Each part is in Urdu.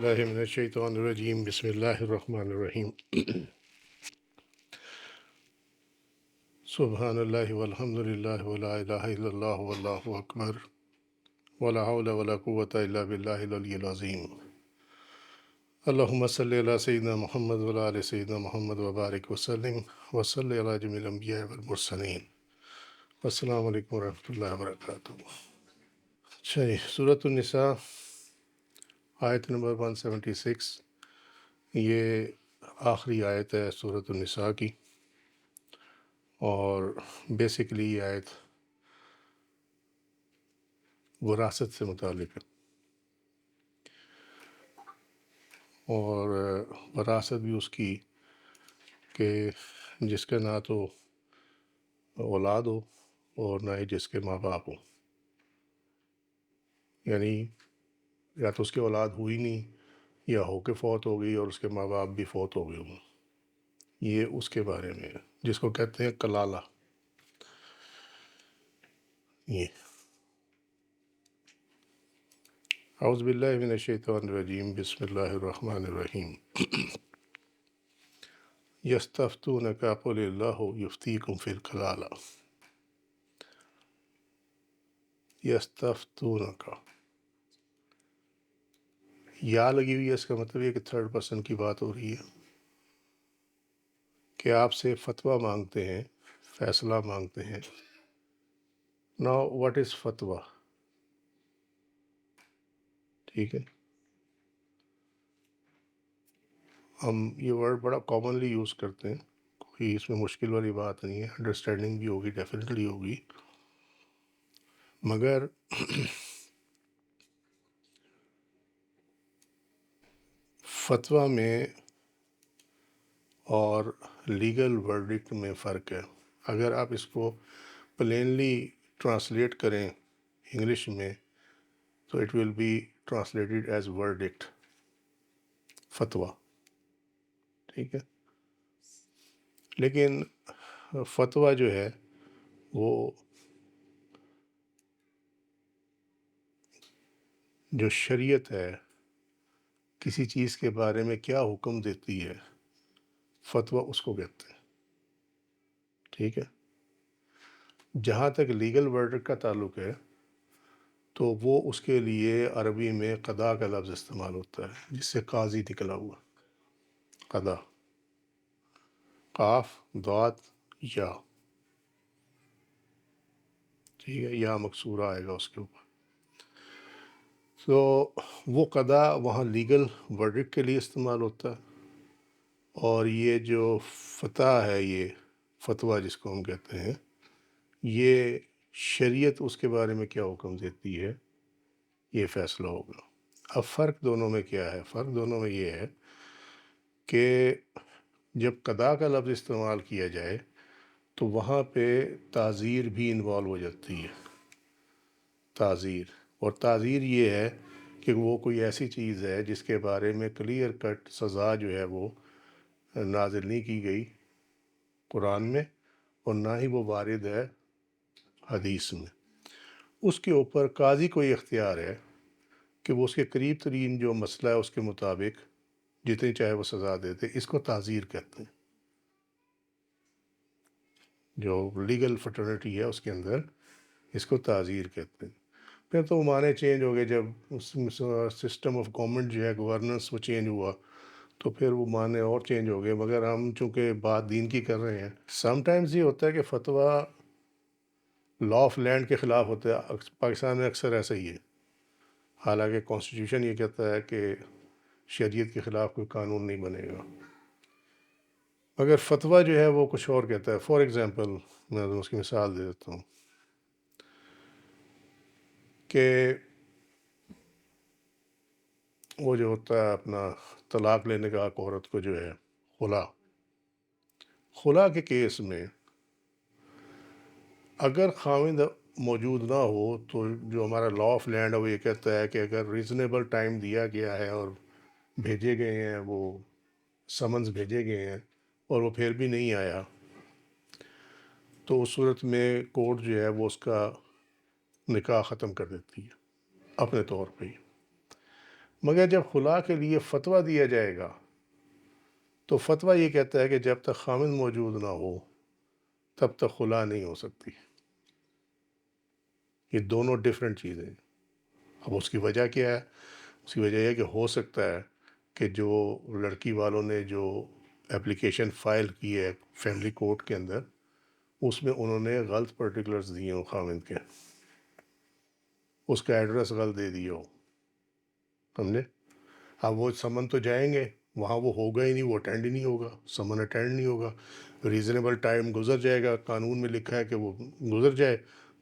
اللہ من الشیطان الرجیم بسم اللہ الرحمن الرحیم سبحان اللہ والحمد للہ ولا الہ الا اللہ واللہ اکبر ولا حول ولا قوة الا باللہ العلی العظیم اللہم صلی علی سیدنا محمد وعلی آل سیدنا محمد وبارک وسلم وصلی علی جمیع الانبیاء والمرسلین۔ السلام علیکم ورحمۃ اللہ وبرکاتہ۔ اچھا جی، سورۃ النساء آیت نمبر 176، یہ آخری آیت ہے سورۃ النساء کی، اور بیسیکلی یہ آیت وراثت سے متعلق ہے، اور وراثت بھی اس کی کہ جس کا نہ تو اولاد ہو اور نہ ہی جس کے ماں باپ ہوں، یعنی یا تو اس کی اولاد ہوئی نہیں یا ہو کے فوت ہو گئی اور اس کے ماں باپ بھی فوت ہو گئے ہوں۔ یہ اس کے بارے میں ہے جس کو کہتے ہیں کلالہ۔ یہ اعوذ باللہ من الشیطان الرجیم بسم اللہ الرحمن الرحیم۔ یستفتونک قل اللہ یفتیکم فی الکلالہ۔ یستفتونک، یا لگی ہوئی ہے، اس کا مطلب یہ کہ تھرڈ پرسن کی بات ہو رہی ہے کہ آپ سے فتویٰ مانگتے ہیں، فیصلہ مانگتے ہیں۔ ناؤ واٹ از فتویٰ؟ ٹھیک ہے، ہم یہ ورڈ بڑا کامنلی یوز کرتے ہیں، کوئی اس میں مشکل والی بات نہیں ہے، انڈرسٹینڈنگ بھی ہوگی، ڈیفینیٹلی ہوگی، مگر فتویٰ میں اور لیگل ورڈکٹ میں فرق ہے۔ اگر آپ اس کو پلینلی ٹرانسلیٹ کریں انگلش میں تو it will be translated as verdict, فتویٰ، ٹھیک ہے۔ لیکن فتویٰ جو ہے وہ جو شریعت ہے کسی چیز کے بارے میں کیا حکم دیتی ہے، فتویٰ اس کو کہتے ہیں، ٹھیک ہے۔ جہاں تک لیگل ورڈکٹ کا تعلق ہے تو وہ اس کے لیے عربی میں قضا کا لفظ استعمال ہوتا ہے، جس سے قاضی نکلا ہوا، قضا، قاف ضاد یا، ٹھیک ہے، یا مکسورہ آئے گا اس کے اوپر۔ تو وہ قضا وہاں لیگل ورڈکٹ کے لیے استعمال ہوتا ہے، اور یہ جو فتح ہے، یہ فتویٰ جس کو ہم کہتے ہیں، یہ شریعت اس کے بارے میں کیا حکم دیتی ہے یہ فیصلہ ہوگا۔ اب فرق دونوں میں کیا ہے؟ فرق دونوں میں یہ ہے کہ جب قضا کا لفظ استعمال کیا جائے تو وہاں پہ تعزیر بھی انوالو ہو جاتی ہے، تعزیر، اور تعزیر یہ ہے کہ وہ کوئی ایسی چیز ہے جس کے بارے میں کلیئر کٹ سزا جو ہے وہ نازل نہیں کی گئی قرآن میں، اور نہ ہی وہ وارد ہے حدیث میں۔ اس کے اوپر قاضی کو یہ اختیار ہے کہ وہ اس کے قریب ترین جو مسئلہ ہے اس کے مطابق جتنی چاہے وہ سزا دیتے۔ اس کو تعزیر کہتے ہیں، جو لیگل فٹرنٹی ہے اس کے اندر اس کو تعزیر کہتے ہیں۔ پھر تو وہ معنی چینج ہو گئے جب سسٹم آف گورنمنٹ جو ہے، گورننس، وہ چینج ہوا تو پھر وہ معنی اور چینج ہو گئے، مگر ہم چونکہ بات دین کی کر رہے ہیں، سم ٹائمز یہ ہوتا ہے کہ فتویٰ لا آف لینڈ کے خلاف ہوتا ہے۔ پاکستان میں اکثر ایسا ہی ہے، حالانکہ کانسٹیٹیوشن یہ کہتا ہے کہ شریعت کے خلاف کوئی قانون نہیں بنے گا، مگر فتویٰ جو ہے وہ کچھ اور کہتا ہے۔ فار ایگزامپل میں اس کی مثال دے دیتا ہوں کہ وہ جو ہوتا ہے اپنا طلاق لینے کا حق عورت کو جو ہے، خلا کے کیس میں اگر خاوند موجود نہ ہو تو جو ہمارا لا آف لینڈ ہے وہ یہ کہتا ہے کہ اگر ریزنیبل ٹائم دیا گیا ہے اور بھیجے گئے ہیں، وہ سمنز بھیجے گئے ہیں اور وہ پھر بھی نہیں آیا، تو اس صورت میں کورٹ جو ہے وہ اس کا نکاح ختم کر دیتی ہے اپنے طور پہ ہی۔ مگر جب خلا کے لیے فتویٰ دیا جائے گا تو فتویٰ یہ کہتا ہے کہ جب تک خامند موجود نہ ہو تب تک خلا نہیں ہو سکتی. یہ دونوں ڈیفرنٹ چیزیں ہیں. اب اس کی وجہ کیا ہے؟ اس کی وجہ یہ کہ ہو سکتا ہے کہ جو لڑکی والوں نے جو اپلیکیشن فائل کی ہے فیملی کورٹ کے اندر اس میں انہوں نے غلط پرٹیکولرز دیے ہوں خامند کے، اس کا ایڈریس غلط دے دیا ہو، سمجھے؟ اب وہ سمن تو جائیں گے وہاں، وہ ہوگا ہی نہیں، وہ اٹینڈ ہی نہیں ہوگا، سمن اٹینڈ نہیں ہوگا، ریزنیبل ٹائم گزر جائے گا، قانون میں لکھا ہے کہ وہ گزر جائے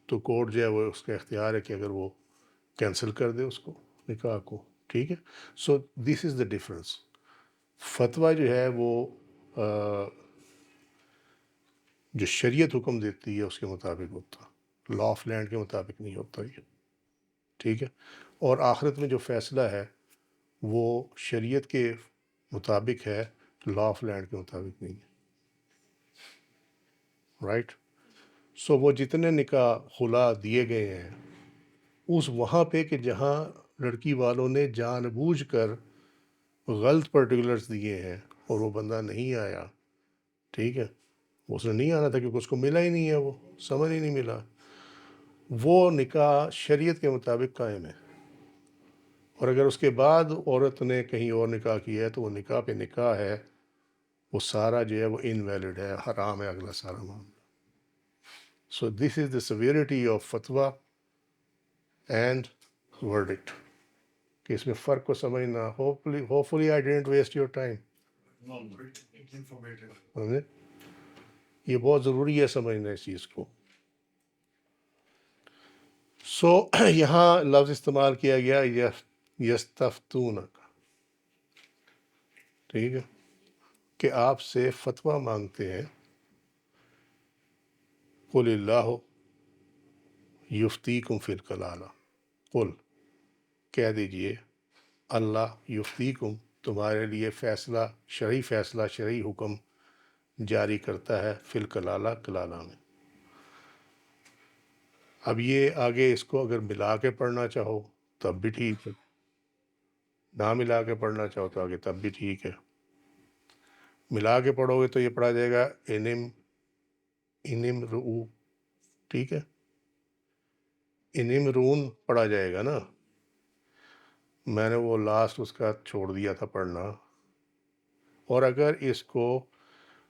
تو کورٹ جو ہے وہ اس کا اختیار ہے کہ اگر وہ کینسل کر دے اس کو نکاح کو. ٹھیک ہے. سو دس از دا ڈفرنس. فتویٰ جو ہے وہ جو شریعت حکم دیتی ہے اس کے مطابق ہوتا، لا آف لینڈ کے مطابق نہیں ہوتا یہ. ٹھیک ہے. اور آخرت میں جو فیصلہ ہے وہ شریعت کے مطابق ہے، لا آف لینڈ کے مطابق نہیں ہے. رائٹ. سو وہ جتنے نکاح خلا دیے گئے ہیں اس وہاں پہ کہ جہاں لڑکی والوں نے جان بوجھ کر غلط پرٹیکولرز دیے ہیں اور وہ بندہ نہیں آیا، ٹھیک ہے، اس نے نہیں آنا تھا کیونکہ اس کو ملا ہی نہیں ہے، وہ سمجھ ہی نہیں ملا، وہ نکاح شریعت کے مطابق قائم ہے. اور اگر اس کے بعد عورت نے کہیں اور نکاح کیا ہے تو وہ نکاح پہ نکاح ہے، وہ سارا جو ہے وہ انویلڈ ہے، حرام ہے اگلا سارا معاملہ. So this is the severity of فتویٰ اینڈ ورڈکٹ. کہ اس میں فرق کو سمجھنا. Hopefully I didn't waste your time. یہ بہت ضروری ہے سمجھنا اس چیز کو. سو یہاں لفظ استعمال کیا گیا یستفتونک، ٹھیک ہے، کہ آپ سے فتویٰ مانگتے ہیں. قل اللہ یفتیکم فی الکلالہ، قل کہہ دیجئے اللہ یفتیکم تمہارے لیے فیصلہ، شرعی حکم جاری کرتا ہے فی الکلالہ، کلالہ میں. اب یہ آگے اس کو اگر ملا کے پڑھنا چاہو تب بھی ٹھیک ہے، نہ ملا کے پڑھنا چاہو تو آگے تب بھی ٹھیک ہے. ملا کے پڑھو گے تو یہ پڑھا جائے گا انم رؤ، ٹھیک ہے، انم رون پڑھا جائے گا نا. میں نے وہ لاسٹ اس کا چھوڑ دیا تھا پڑھنا. اور اگر اس کو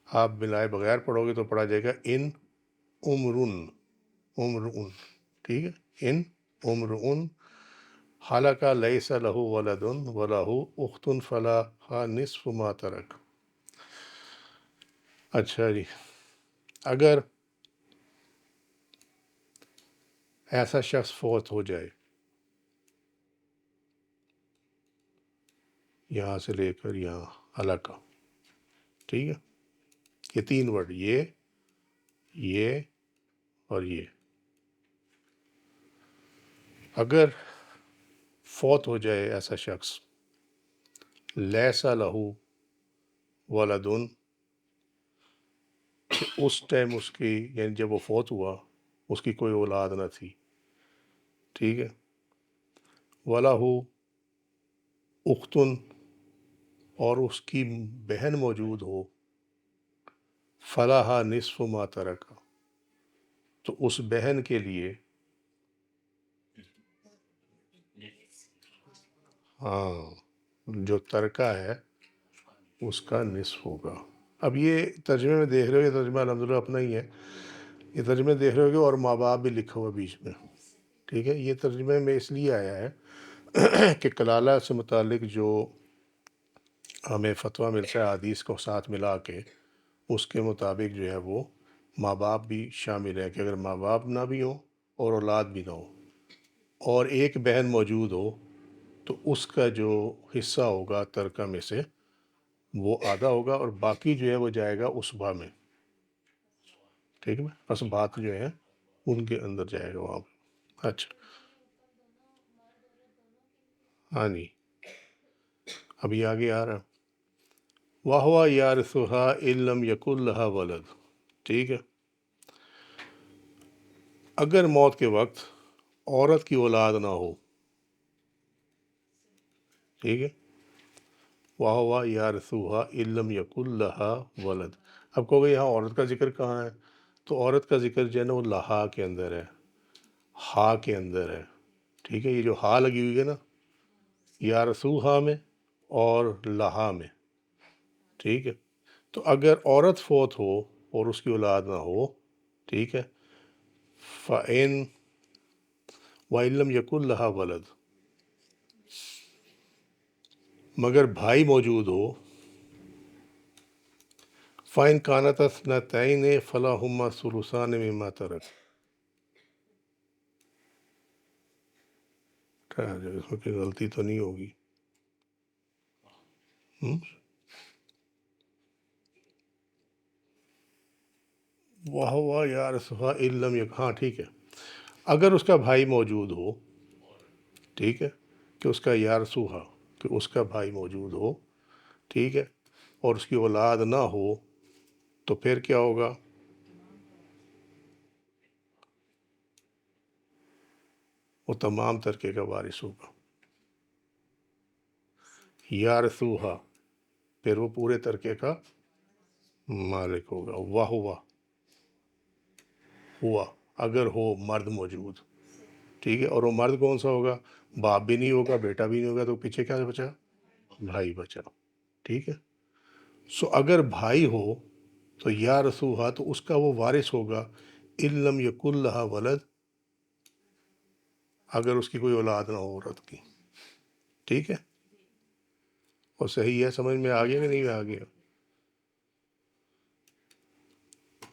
آپ ملائے بغیر پڑھو گے تو پڑھا جائے گا ان امرؤن، ٹھیک ہے، ان امرؤن حلق لیس لہ ولد ولہ اخت فلہا نصف ما ترک. اچھا جی، اگر ایسا شخص فوت ہو جائے، یہاں سے لے کر یہاں حلقہ، ٹھیک ہے، یہ تین ورڈ، یہ اور یہ. اگر فوت ہو جائے ایسا شخص، لیسا لہو ولدن، اس ٹائم اس کی، یعنی جب وہ فوت ہوا اس کی کوئی اولاد نہ تھی، ٹھیک ہے، وَلَهُ اختن، اور اس کی بہن موجود ہو، فلاحا نصف ما ترک، تو اس بہن کے لیے جو ترکہ ہے اس کا نصف ہوگا. اب یہ ترجمے میں دیکھ رہے ہو، یہ ترجمہ الحمدللہ اپنا ہی ہے، یہ ترجمے دیکھ رہے ہو گے اور ماں باپ بھی لکھا ہوا بیچ میں، ٹھیک ہے. یہ ترجمے میں اس لیے آیا ہے کہ کلالہ سے متعلق جو ہمیں فتویٰ ملتا ہے حدیث کو ساتھ ملا کے، اس کے مطابق جو ہے وہ ماں باپ بھی شامل ہے، کہ اگر ماں باپ نہ بھی ہوں اور اولاد بھی نہ ہو اور ایک بہن موجود ہو تو اس کا جو حصہ ہوگا ترکہ میں سے وہ آدھا ہوگا اور باقی جو ہے وہ جائے گا عصبہ میں، ٹھیک ہے، عصبات جو ہیں ان کے اندر جائے گا وہاں پہ. اچھا ہاں جی، ابھی آگے آ رہا. وَهُوَ يَرِثُهَا إِن لَّمْ يَكُن لَّهَا وَلَد، ٹھیک ہے. اگر موت کے وقت عورت کی اولاد نہ ہو، ٹھیک ہے، وَهُوَ يَرِثُهَا إِن لَّمْ يَكُن لَّهَا وَلَد۔ اب کہو گے یہاں عورت کا ذکر کہاں ہے؟ تو عورت کا ذکر جو ہے نا وہ لہا کے اندر ہے، ہا کے اندر ہے، ٹھیک ہے، یہ جو ہا لگی ہوئی ہے نا یارسوہا میں اور لہا میں، ٹھیک ہے، تو اگر عورت فوت ہو اور اس کی اولاد نہ ہو، ٹھیک ہے، فَإِن وَإِن لَّمْ يَكُن لَّهَا وَلَد، مگر بھائی موجود ہو، فَإِن كَانَتَا اثْنَتَيْنِ فَلَهُمَا الثُّلُثَانِ مِمَّا تَرَكَ۔ اس میں کوئی غلطی تو نہیں ہوگی؟ وَهُوَ يَرِثُهَا إِن لَّمْ يَكُن، ہاں ٹھیک ہے، اگر اس کا بھائی موجود ہو، ٹھیک ہے، کہ اس کا یارسوہا، کہ اس کا بھائی موجود ہو، ٹھیک ہے، اور اس کی اولاد نہ ہو، تو پھر کیا ہوگا؟ وہ تمام ترکے کا وارث ہوگا، یارسوہا، پھر وہ پورے ترکے کا مالک ہوگا، ہوا اگر ہو مرد موجود، ٹھیک ہے، اور وہ مرد کون سا ہوگا؟ باپ بھی نہیں ہوگا، بیٹا بھی نہیں ہوگا، تو پیچھے کیا بچا؟ بھائی بچا، ٹھیک ہے، سو اگر بھائی ہو تو یا رسوہا، تو اس کا وہ وارث ہوگا، ان لم یکن لہا ولد، اگر اس کی کوئی اولاد نہ ہو عورت کی، ٹھیک ہے، اور صحیح ہے، سمجھ میں آ گیا کہ نہیں آ گیا؟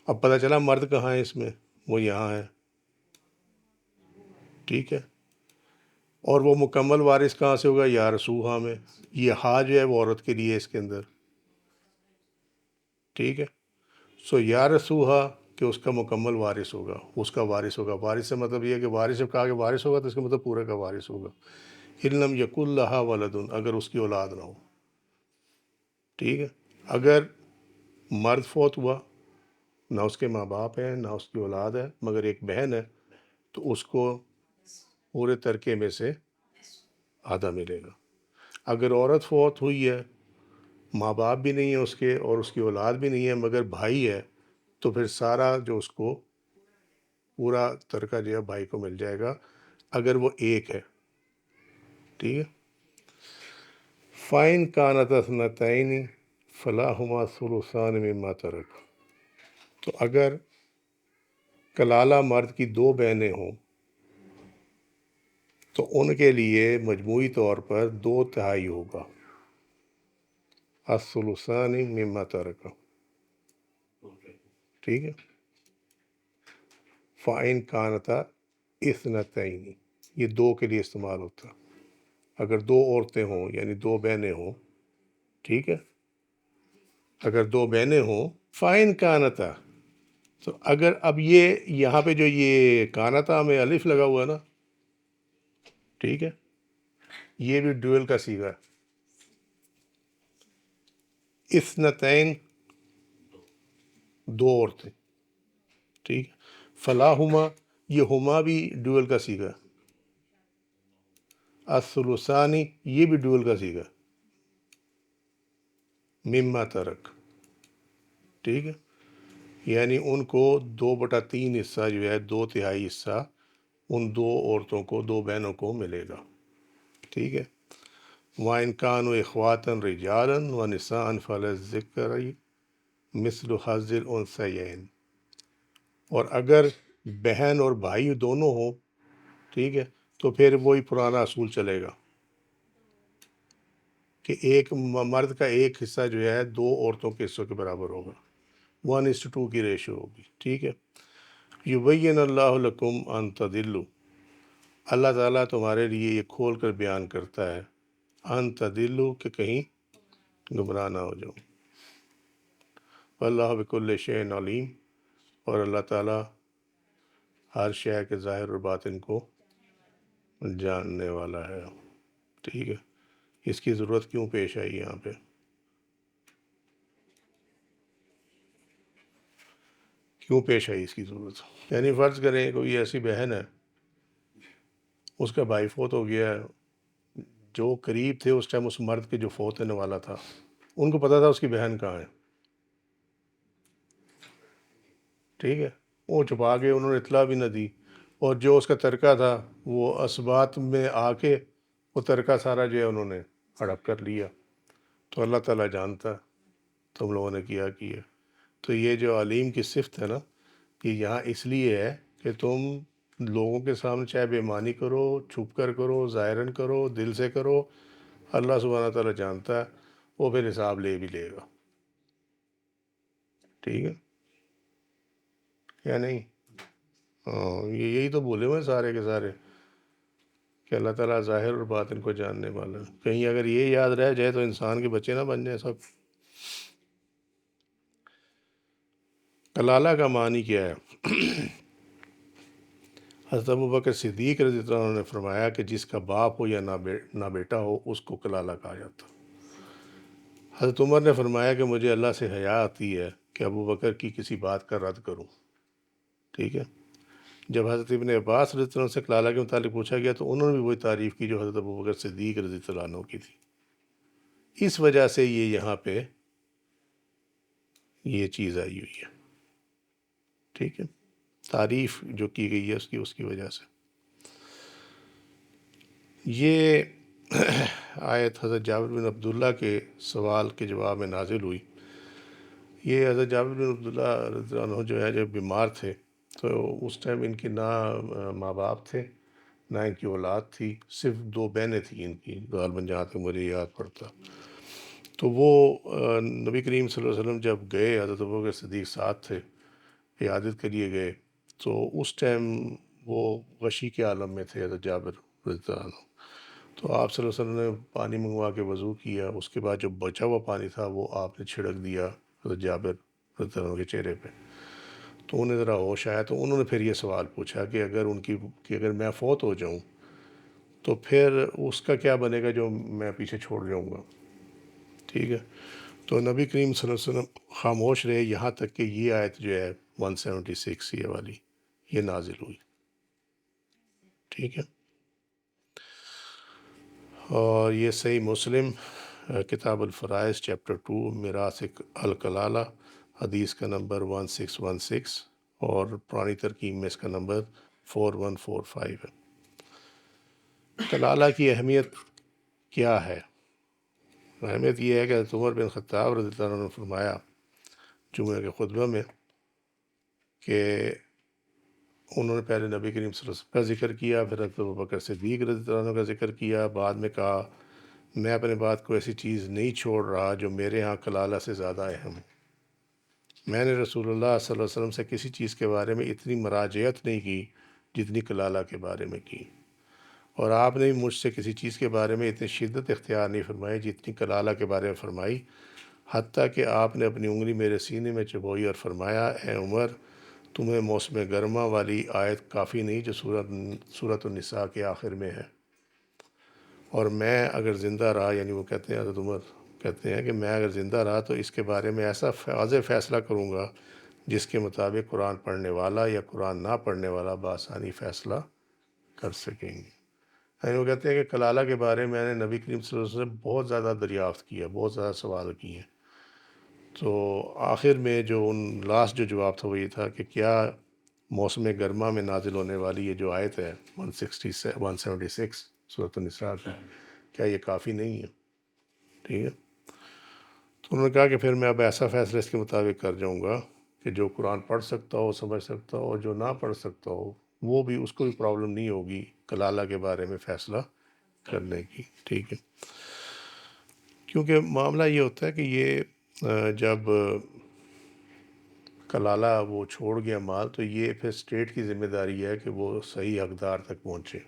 اب پتہ چلا مرد کہاں ہے اس میں، وہ یہاں ہے، ٹھیک ہے، اور وہ مکمل وارث کہاں سے ہوگا؟ یا رسوہا میں، یہ ہا جو ہے وہ عورت کے لیے اس کے اندر، ٹھیک ہے، سو یا رسوہا کہ اس کا مکمل وارث ہوگا، اس کا وارث ہوگا، وارث سے مطلب یہ ہے کہ وارث جب کہا کہ وارث ہوگا تو اس کا مطلب پورے کا وارث ہوگا، ان لم یکن لہا ولد، اگر اس کی اولاد نہ ہو، ٹھیک ہے، اگر مرد فوت ہوا، نہ اس کے ماں باپ ہیں نہ اس کی اولاد ہے، مگر ایک بہن ہے، تو اس کو پورے ترکے میں سے آدھا ملے گا۔ اگر عورت فوت ہوئی ہے، ماں باپ بھی نہیں ہے اس کے اور اس کی اولاد بھی نہیں ہے، مگر بھائی ہے، تو پھر سارا جو اس کو پورا ترکہ جو ہے بھائی کو مل جائے گا، اگر وہ ایک ہے، ٹھیک ہے، فَإِن كَانَتَا اثْنَتَيْنِ فَلَهُمَا الثُّلُثَانِ مِمَّا تَرَكَ، تو اگر کلالہ مرد کی دو بہنیں ہوں تو ان کے لیے مجموعی طور پر 2/3 ہوگا، الثُّلُثَانِ مِمَّا تَرَكَ، ٹھیک ہے، فَإِن كَانَتَا اثْنَتَيْنِ، یہ دو کے لیے استعمال ہوتا ہے، اگر دو عورتیں ہوں یعنی دو بہنیں ہوں، ٹھیک ہے، اگر دو بہنیں ہوں، فَإِن كَانَتَا، تو اگر اب یہ یہاں پہ جو یہ کانتا میں الف لگا ہوا ہے نا، ٹھیک ہے، یہ بھی ڈویل کا صیغہ ہے، اثنتین دو عورتیں، ٹھیک ہے، فلاہما، یہ ہما بھی ڈویل کا صیغہ ہے، الثلثانی یہ بھی ڈویل کا صیغہ ہے، مما ترک، ٹھیک ہے، یعنی ان کو 2/3 حصہ جو ہے 2/3 حصہ ان دو عورتوں کو، دو بہنوں کو ملے گا، ٹھیک ہے، وَإِن كَانُوا إِخْوَاتًا رِجَالًا وَنِسَاءً فَلِلذَّكَرِ مِثْلُ حَظِّ الْأُنثَيَيْنِ، اور اگر بہن اور بھائی دونوں ہوں، ٹھیک ہے، تو پھر وہی پرانا اصول چلے گا کہ ایک مرد کا ایک حصہ جو ہے دو عورتوں کے حصوں کے برابر ہوگا، 1:2 کی ریشو ہوگی، ٹھیک ہے، یبین اللہ لکم ان تضلوا، اللہ تعالیٰ تمہارے لیے یہ کھول کر بیان کرتا ہے، ان تضلوا کہ کہیں گمراہ نہ ہو جاؤ، واللہ بکل شیء علیم، اور اللہ تعالیٰ ہر شے کے ظاہر اور باطن کو جاننے والا ہے، ٹھیک ہے، اس کی ضرورت کیوں پیش آئی یہاں پہ؟ کیوں پیش آئی اس کی ضرورت؟ یعنی فرض کریں کوئی ایسی بہن ہے، اس کا بھائی فوت ہو گیا ہے، جو قریب تھے اس ٹائم اس مرد کے جو فوت ہونے والا تھا ان کو پتہ تھا اس کی بہن کہاں ہے، ٹھیک ہے، وہ چھپا کے انہوں نے اطلاع بھی نہ دی، اور جو اس کا ترکہ تھا وہ اسبات میں آ کے وہ ترکہ سارا جو ہے انہوں نے ہڑپ کر لیا۔ تو اللہ تعالیٰ جانتا ہے تم لوگوں نے کیا کیا۔ تو یہ جو علیم کی صفت ہے نا، یہ یہاں اس لیے ہے کہ تم لوگوں کے سامنے چاہے بے ایمانی کرو، چھپ کر کرو، ظاہراً کرو، دل سے کرو، اللہ سبحانہ تعالیٰ جانتا ہے، وہ پھر حساب لے بھی لے گا، ٹھیک ہے یا نہیں؟ ہاں، یہی تو بولے ہوئے سارے کے سارے کہ اللہ تعالیٰ ظاہر اور باطن کو جاننے والا ہے۔ کہیں اگر یہ یاد رہ جائے تو انسان کے بچے نہ بن جائیں سب۔ کلالہ کا معنی کیا ہے؟ حضرت ابوبکر صدیق رضی اللہ عنہ نے فرمایا کہ جس کا باپ ہو یا نہ بیٹا ہو اس کو کلالہ کہا جاتا۔ حضرت عمر نے فرمایا کہ مجھے اللہ سے حیا آتی ہے کہ ابوبکر کی کسی بات کا رد کروں، ٹھیک ہے۔ جب حضرت ابن عباس رضی اللہ عنہ سے کلالہ کے متعلق پوچھا گیا تو انہوں نے بھی وہی تعریف کی جو حضرت ابوبکر صدیق رضی اللہ عنہ کی تھی۔ اس وجہ سے یہ یہاں پہ یہ چیز آئی ہوئی ہے، ٹھیک ہے، تعریف جو کی گئی ہے اس کی وجہ سے۔ یہ آیت حضرت جابر بن عبداللہ کے سوال کے جواب میں نازل ہوئی۔ یہ حضرت جابر بن عبداللہ رضی اللہ عنہ جو ہے جب بیمار تھے تو اس ٹائم ان کے نہ ماں باپ تھے نہ ان کی اولاد تھی، صرف 2 بہنیں تھیں ان کی، غالباً جہاں تک مجھے یاد پڑتا۔ تو وہ نبی کریم صلی اللہ علیہ وسلم جب گئے، حضرت ابوبکر صدیق ساتھ تھے، عیادت کے لیے گئے، تو اس ٹائم وہ غشی کے عالم میں تھے حضرت جابر رضی اللہ عنہ۔ تو آپ صلی اللہ علیہ وسلم نے پانی منگوا کے وضو کیا، اس کے بعد جو بچا ہوا پانی تھا وہ آپ نے چھڑک دیا حضرت جابر رضی اللہ عنہ کے چہرے پہ۔ تو انہیں ذرا ہوش آیا تو انہوں نے پھر یہ سوال پوچھا کہ اگر میں فوت ہو جاؤں تو پھر اس کا کیا بنے گا جو میں پیچھے چھوڑ جاؤں گا، ٹھیک ہے۔ تو نبی کریم صلی اللہ علیہ وسلم خاموش رہے یہاں تک کہ یہ آیت جو ہے 176 یہ والی یہ نازل ہوئی، ٹھیک ہے۔ اور یہ صحیح مسلم کتاب الفرائض چیپٹر 2 میراث الکلالہ حدیث کا نمبر 1616 اور پرانی ترکیب میں اس کا نمبر 4145 ہے۔ کلالہ کی اہمیت کیا ہے؟ اہمیت یہ ہے کہ حضرت عمر بن خطاب رضی اللہ عنہ نے فرمایا جمعہ کے خطبہ میں کہ انہوں نے پہلے نبی کریم صلی اللہ علیہ وسلم کا ذکر کیا، پھر حضرت ابوبکر صدیق رضی اللہ عنہ کا ذکر کیا، بعد میں کہا میں اپنے بات کو ایسی چیز نہیں چھوڑ رہا جو میرے ہاں کلالہ سے زیادہ اہم ہے۔ میں نے رسول اللہ صلی اللہ علیہ وسلم سے کسی چیز کے بارے میں اتنی مراجعت نہیں کی جتنی کلالہ کے بارے میں کی، اور آپ نے بھی مجھ سے کسی چیز کے بارے میں اتنی شدت اختیار نہیں فرمائی جتنی کلالہ کے بارے میں فرمائی، حتیٰ کہ آپ نے اپنی انگلی میرے سینے میں چبوئی اور فرمایا اے عمر تمہیں موسم گرما والی آیت کافی نہیں جو سورۃ النساء کے آخر میں ہے، اور میں اگر زندہ رہا، یعنی وہ کہتے ہیں حضرت عمر کہتے ہیں کہ میں اگر زندہ رہا تو اس کے بارے میں ایسا واضح فیصلہ کروں گا جس کے مطابق قرآن پڑھنے والا یا قرآن نہ پڑھنے والا بآسانی فیصلہ کر سکیں گے۔ یعنی وہ کہتے ہیں کہ کلالہ کے بارے میں نے نبی کریم صلی اللہ علیہ وسلم سے بہت زیادہ دریافت کیا، بہت زیادہ سوال کیے، تو آخر میں جو لاسٹ جو جواب تھا وہ یہ تھا کہ کیا موسم گرما میں نازل ہونے والی یہ جو آیت ہے 176 سورۃ النساء کی، کیا یہ کافی نہیں ہے، ٹھیک ہے۔ تو انہوں نے کہا کہ پھر میں اب ایسا فیصلہ اس کے مطابق کر جاؤں گا کہ جو قرآن پڑھ سکتا ہو سمجھ سکتا ہو، اور جو نہ پڑھ سکتا ہو وہ بھی اس کو بھی پرابلم نہیں ہوگی کلالہ کے بارے میں فیصلہ کرنے کی، ٹھیک ہے۔ کیونکہ معاملہ یہ ہوتا ہے کہ یہ جب کلالہ وہ چھوڑ گیا مال تو یہ پھر اسٹیٹ کی ذمہ داری ہے کہ وہ صحیح حقدار تک پہنچے،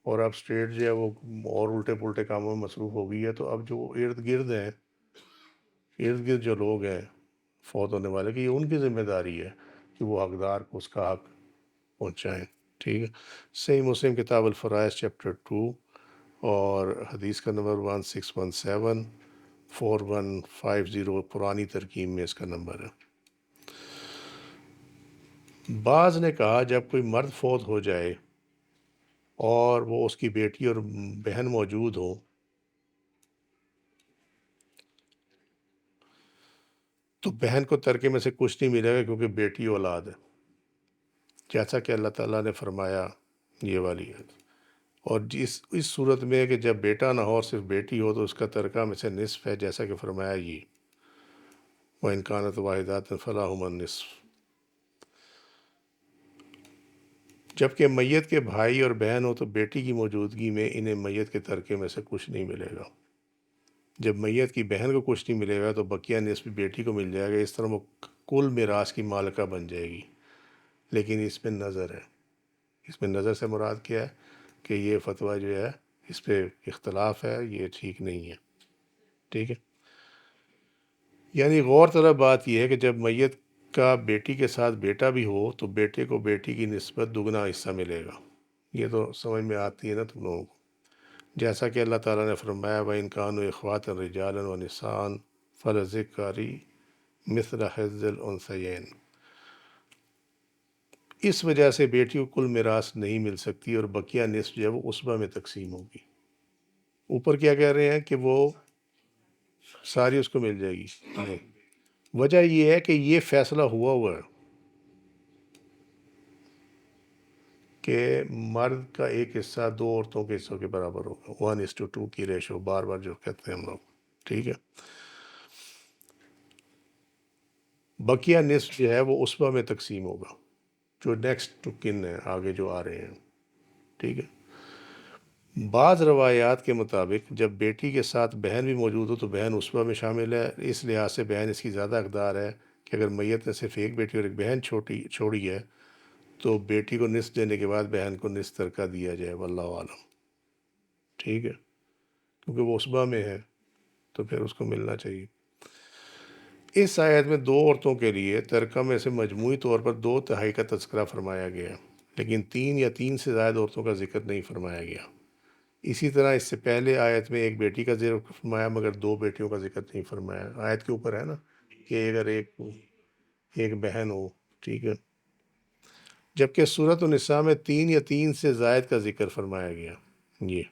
اور اب اسٹیٹ جو ہے وہ اور الٹے پلٹے کاموں میں مصروف ہو گئی ہے، تو اب جو ارد گرد جو لوگ ہیں فوت ہونے والے کہ یہ ان کی ذمہ داری ہے کہ وہ حقدار کو اس کا حق پہنچائیں، ٹھیک ہے۔ صحیح مسلم کتاب الفرائض چیپٹر 2 اور حدیث کا نمبر 1617 4150 پرانی ترکیب میں اس کا نمبر ہے۔ بعض نے کہا جب کوئی مرد فوت ہو جائے اور وہ اس کی بیٹی اور بہن موجود ہوں، تو بہن کو ترکے میں سے کچھ نہیں ملے گا، کیونکہ بیٹی اولاد ہے، جیسا کہ اللہ تعالیٰ نے فرمایا یہ والی ہے۔ اور اس صورت میں ہے کہ جب بیٹا نہ ہو اور صرف بیٹی ہو تو اس کا ترکہ میں سے نصف ہے، جیسا کہ فرمایا یہ وَإِنْ كَانَتْ وَاحِدَةٌ فَلَهُمَا النِّصْفُ۔ جبکہ میت کے بھائی اور بہن ہو تو بیٹی کی موجودگی میں انہیں میت کے ترکے میں سے کچھ نہیں ملے گا۔ جب میت کی بہن کو کچھ نہیں ملے گا تو بقیہ نصف بیٹی کو مل جائے گا، اس طرح وہ کل میراث کی مالکہ بن جائے گی۔ لیکن اس میں نظر ہے، اس میں نظر سے مراد کیا ہے کہ یہ فتویٰ جو ہے اس پہ اختلاف ہے، یہ ٹھیک نہیں ہے، ٹھیک ہے۔ یعنی غور طلب بات یہ ہے کہ جب میت کا بیٹی کے ساتھ بیٹا بھی ہو تو بیٹے کو بیٹی کی نسبت دگنا حصہ ملے گا۔ یہ تو سمجھ میں آتی ہے نا تم لوگوں کو، جیسا کہ اللہ تعالیٰ نے فرمایا وَإِنْ كَانُوا إِخْوَةً رِجَالًا وَنِسَاءً فَلِلذَّكَرِ مِثْلُ حَظِّ الْأُنْثَيَيْنِ۔ اس وجہ سے بیٹی کو کل میراث نہیں مل سکتی اور بقیہ نصف جو ہے وہ عصبہ میں تقسیم ہوگی۔ اوپر کیا کہہ رہے ہیں کہ وہ ساری اس کو مل جائے گی، نہیں، وجہ یہ ہے کہ یہ فیصلہ ہوا ہے کہ مرد کا ایک حصہ دو عورتوں کے حصوں کے برابر ہوگا، 1:2 کی ریشو، بار بار جو کہتے ہیں ہم لوگ، ٹھیک ہے۔ بقیہ نصف جو ہے وہ عصبہ میں تقسیم ہوگا، جو نیکسٹ ٹو کن ہے، آگے جو آ رہے ہیں، ٹھیک ہے۔ بعض روایات کے مطابق جب بیٹی کے ساتھ بہن بھی موجود ہو تو بہن عصبہ میں شامل ہے، اس لحاظ سے بہن اس کی زیادہ حقدار ہے کہ اگر میت نے صرف ایک بیٹی اور ایک بہن چھوڑی ہے تو بیٹی کو نصف دینے کے بعد بہن کو نصف ترکہ دیا جائے، واللہ عالم، ٹھیک ہے، کیونکہ وہ عصبہ میں ہے تو پھر اس کو ملنا چاہیے۔ اس آیت میں دو عورتوں کے لیے ترکہ میں سے مجموعی طور پر 2/3 کا تذکرہ فرمایا گیا ہے، لیکن 3 یا 3 سے زائد عورتوں کا ذکر نہیں فرمایا گیا۔ اسی طرح اس سے پہلے آیت میں ایک بیٹی کا ذکر فرمایا مگر 2 بیٹیوں کا ذکر نہیں فرمایا۔ آیت کے اوپر ہے نا کہ اگر ایک بہن ہو، ٹھیک ہے، جبکہ سورۃ النساء میں 3 یا 3 سے زائد کا ذکر فرمایا گیا۔ یہ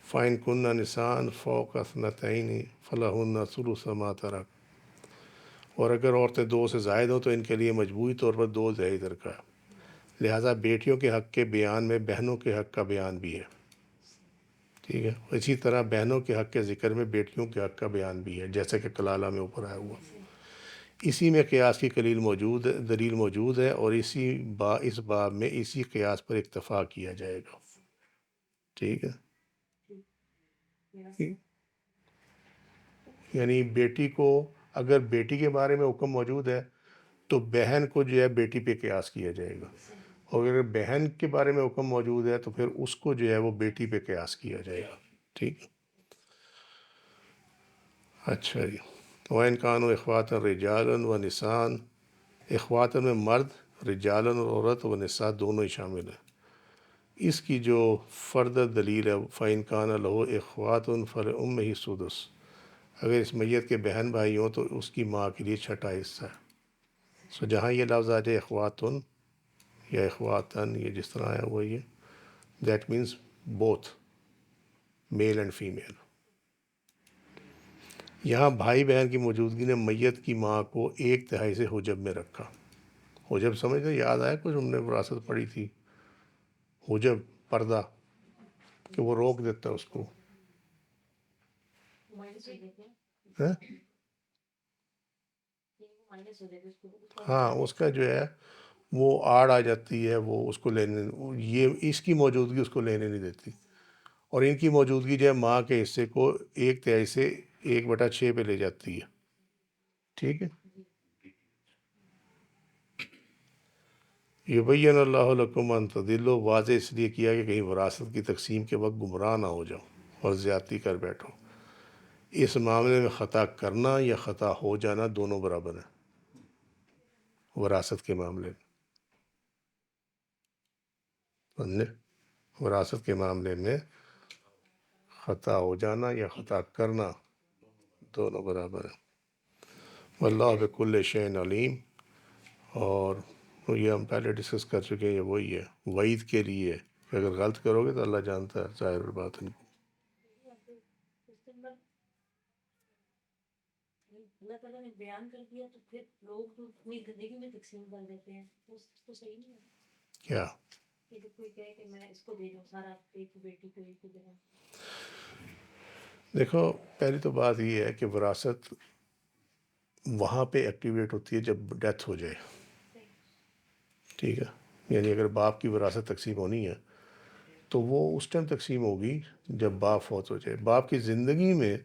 فَإِن كُنَّ نِسَاءً فَوْقَ اثْنَتَيْنِ فَلَهُنَّ ثُلُثُ مَا تَرَكَ، اور اگر عورتیں 2 سے زائد ہوں تو ان کے لیے مجموعی طور پر 2/3 ترکہ ہے۔ لہٰذا بیٹیوں کے حق کے بیان میں بہنوں کے حق کا بیان بھی ہے، ٹھیک ہے۔ اسی طرح بہنوں کے حق کے ذکر میں بیٹیوں کے حق کا بیان بھی ہے، جیسا کہ کلالہ میں اوپر آیا ہوا۔ اسی میں قیاس کی دلیل موجود ہے، اور اس باب میں اسی قیاس پر اکتفا کیا جائے گا، ٹھیک ہے۔ یعنی بیٹی کو، اگر بیٹی کے بارے میں حکم موجود ہے تو بہن کو جو ہے بیٹی پہ قیاس کیا جائے گا، اور اگر بہن کے بارے میں حکم موجود ہے تو پھر اس کو جو ہے وہ بیٹی پہ قیاس کیا جائے گا، ٹھیک ہے۔ اچھا جی، وَإِنْ كَانُوا إِخْوَةً رِجَالًا وَنِسَاءً، اخواتن میں مرد، رجالن اور عورت، و نساء دونوں ہی شامل ہیں۔ اس کی جو فردر دلیل ہے فَإِنْ كَانَ لَهُ إِخْوَةٌ فَلِأُمِّهِ السُّدُسُ، اگر اس میت کے بہن بھائی ہوں تو اس کی ماں کے لیے چھٹا حصہ ہے۔ سو جہاں یہ لفظ آ جائے اخواتن یا اخواتن، یہ جس طرح آیا ہوا یہ that means both male and female. یہاں بھائی بہن کی موجودگی نے میت کی ماں کو 1/3 سے حجب میں رکھا۔ حجب سمجھتے، یاد آیا کچھ ہم نے وراثت پڑھی تھی، حجب پردہ، کہ وہ روک دیتا ہے اس کو، ہاں اس کا جو ہے وہ آڑ آ جاتی ہے، وہ اس کو لینے، یہ اس کی موجودگی اس کو لینے نہیں دیتی، اور ان کی موجودگی جو ہے ماں کے حصے کو 1/3 سے 1/6 پہ لے جاتی ہے، ٹھیک ہے۔ یبین اللہ لکم ان تضلوا، واضح اس لیے کیا کہ کہیں وراثت کی تقسیم کے وقت گمراہ نہ ہو جاؤ اور زیادتی کر بیٹھو۔ اس معاملے میں خطا کرنا یا خطا ہو جانا دونوں برابر ہیں، وراثت کے معاملے میں، سمجھے؟ وراثت کے معاملے میں خطا ہو جانا یا خطا کرنا دونوں برابر ہیں۔ واللہ بکل شیء علیم، اور وہ یہ ہم پہلے ڈسکس کر چکے ہیں، یہ وہی ہے وعید کے لیے کہ اگر غلط کرو گے تو اللہ جانتا ہے ظاہر بات ہے۔ اللہ تعالیٰ نے بیان کر دیا تو پھر لوگ تو اپنی زندگی میں تقسیم کر دیتے ہیں، تو صحیح نہیں ہے کیا کہ جب کوئی کہے کہ میں اس کو دے دوں سارا، ایک بیٹی کو ایک دے دوں۔ دیکھو پہلی تو بات یہ ہے کہ وراثت وہاں پہ ایکٹیویٹ ہوتی ہے جب ڈیتھ ہو جائے، ٹھیک ہے، یعنی اگر باپ کی وراثت تقسیم ہونی ہے تو وہ اس ٹائم تقسیم ہوگی جب باپ فوت ہو جائے۔ باپ کی زندگی میں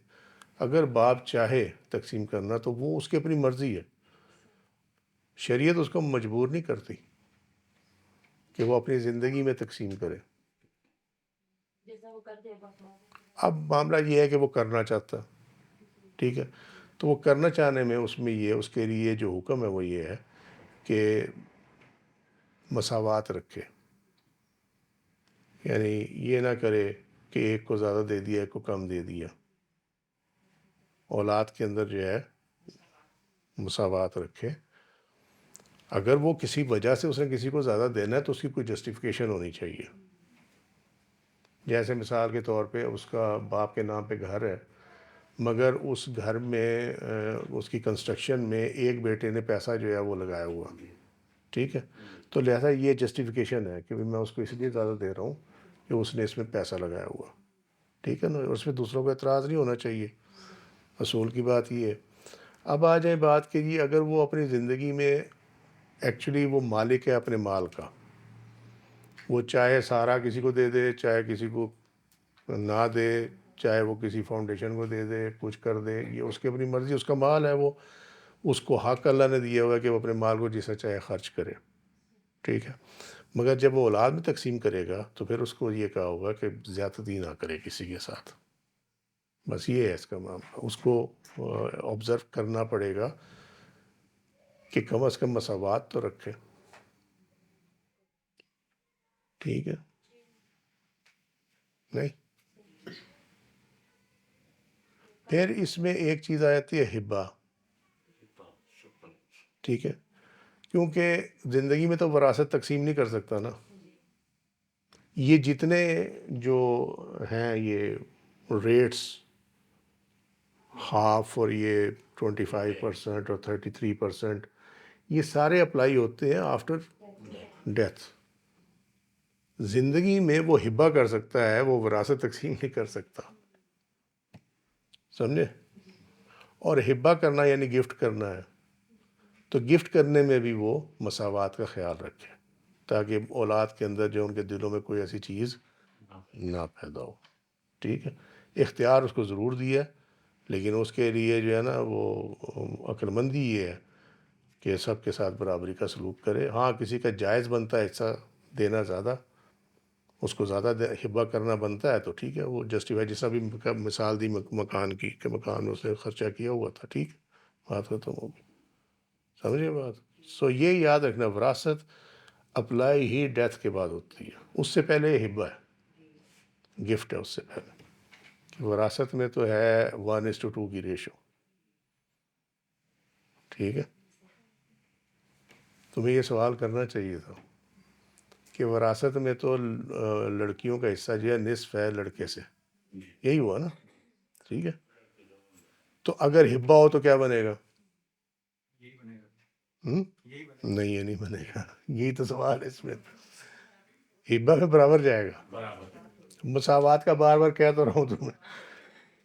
اگر باپ چاہے تقسیم کرنا تو وہ اس کی اپنی مرضی ہے، شریعت اس کو مجبور نہیں کرتی کہ وہ اپنی زندگی میں تقسیم کرے۔ جیسا وہ کر دے گا۔ اب معاملہ یہ ہے کہ وہ کرنا چاہتا، ٹھیک ہے، تو وہ کرنا چاہنے میں اس میں یہ اس کے لیے جو حکم ہے وہ یہ ہے کہ مساوات رکھے، یعنی یہ نہ کرے کہ ایک کو زیادہ دے دیا ایک کو کم دے دیا، اولاد کے اندر جو ہے مساوات رکھے۔ اگر وہ کسی وجہ سے اس نے کسی کو زیادہ دینا ہے تو اس کی کوئی جسٹیفیکیشن ہونی چاہیے، جیسے مثال کے طور پہ اس کا باپ کے نام پہ گھر ہے مگر اس گھر میں اس کی کنسٹرکشن میں ایک بیٹے نے پیسہ جو ہے وہ لگایا ہوا، ٹھیک ہے، تو لہذا یہ جسٹیفیکیشن ہے کہ میں اس کو اس لیے زیادہ دے رہا ہوں کہ اس نے اس میں پیسہ لگایا ہوا، ٹھیک ہے نا، اس میں دوسروں کو اعتراض نہیں ہونا چاہیے، اصول کی بات یہ ہے۔ اب آ جائیں بات کہ جی اگر وہ اپنی زندگی میں ایکچولی وہ مالک ہے اپنے مال کا، وہ چاہے سارا کسی کو دے دے چاہے کسی کو نہ دے، چاہے وہ کسی فاؤنڈیشن کو دے دے کچھ کر دے، یہ اس کی اپنی مرضی، اس کا مال ہے، وہ اس کو حق اللہ نے دیا ہوا ہے کہ وہ اپنے مال کو جیسا چاہے خرچ کرے، ٹھیک ہے، مگر جب وہ اولاد میں تقسیم کرے گا تو پھر اس کو یہ کہا ہوگا کہ زیادتی نہ کرے کسی کے ساتھ، بس یہ ہے اس کا معاملہ۔ اس کو آبزرو کرنا پڑے گا کہ کم از کم مساوات تو رکھے، ٹھیک ہے، نہیں۔ پھر اس میں ایک چیز آ جاتی ہے ہبہ، ٹھیک ہے، کیونکہ زندگی میں تو وراثت تقسیم نہیں کر سکتا نا، یہ جتنے جو ہیں یہ ریٹس ہاف اور یہ 25% اور 33%، یہ سارے اپلائی ہوتے ہیں آفٹر ڈیتھ۔ زندگی میں وہ ہبہ کر سکتا ہے، وہ وراثت تقسیم نہیں کر سکتا، سمجھے، اور ہبہ کرنا یعنی گفٹ کرنا ہے، تو گفٹ کرنے میں بھی وہ مساوات کا خیال رکھے تاکہ اولاد کے اندر جو ان کے دلوں میں کوئی ایسی چیز نہ پیدا ہو، ٹھیک ہے، اختیار اس کو ضرور دیا لیکن اس کے لیے جو ہے نا وہ عقل مندی یہ ہے کہ سب کے ساتھ برابری کا سلوک کرے۔ ہاں کسی کا جائز بنتا ہے حصہ دینا، زیادہ اس کو زیادہ ہبہ کرنا بنتا ہے تو ٹھیک ہے، وہ جسٹیفائی، جیسا بھی مثال دی مکان کی کہ مکان میں اس نے خرچہ کیا ہوا تھا، ٹھیک، بات ختم ہوگی، سمجھے بات۔ سو یہ یاد رکھنا وراثت اپلائی ہی ڈیتھ کے بعد ہوتی ہے، اس سے پہلے یہ ہبہ ہے، گفٹ ہے اس سے پہلے، کہ وراثت میں تو ہے 1:2 کی ریشو، ٹھیک ہے۔ تمہیں یہ سوال کرنا چاہیے تھا کہ وراثت میں تو لڑکیوں کا حصہ جو ہے نصف ہے لڑکے سے، یہی ہوا نا، ٹھیک ہے، تو اگر ہبہ ہو تو کیا بنے گا؟ نہیں یہ نہیں بنے گا، یہی تو سوال ہے اس میں، ہبہ میں برابر جائے گا، مساوات کا بار بار کہہ تو رہا ہوں تمہیں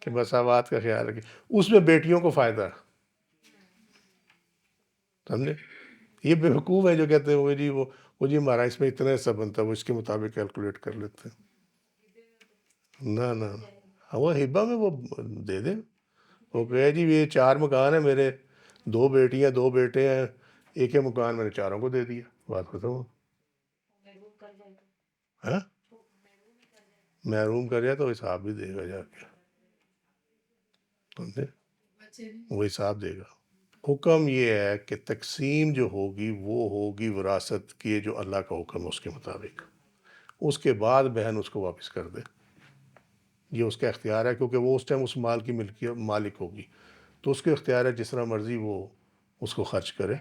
کہ مساوات کا خیال رکھیں، اس میں بیٹیوں کو فائدہ ہے، سمجھے، یہ بیوقوف ہے جو کہتے ہیں وہ جی وہ جی ہمارا اس میں اتنا حصہ بنتا ہے وہ اس کے مطابق کیلکولیٹ کر لیتے ہیں، نہ نہ، وہ ہبہ میں وہ دے دیں، وہ کہے جی یہ 4 مکان ہیں میرے، 2 بیٹیاں 2 بیٹے ہیں، ایک مکان میں نے چاروں کو دے دیا، بات ختم ہو، ہاں محروم کر جائے تو حساب بھی دے گا جا کے، سمجھے، وہ حساب دے گا۔ حکم یہ ہے کہ تقسیم جو ہوگی وہ ہوگی وراثت کی جو اللہ کا حکم ہے اس کے مطابق، اس کے بعد بہن اس کو واپس کر دے، یہ اس کا اختیار ہے، کیونکہ وہ اس ٹائم اس مال کی مالک ہوگی، تو اس کے اختیار ہے جس طرح مرضی وہ اس کو خرچ کرے،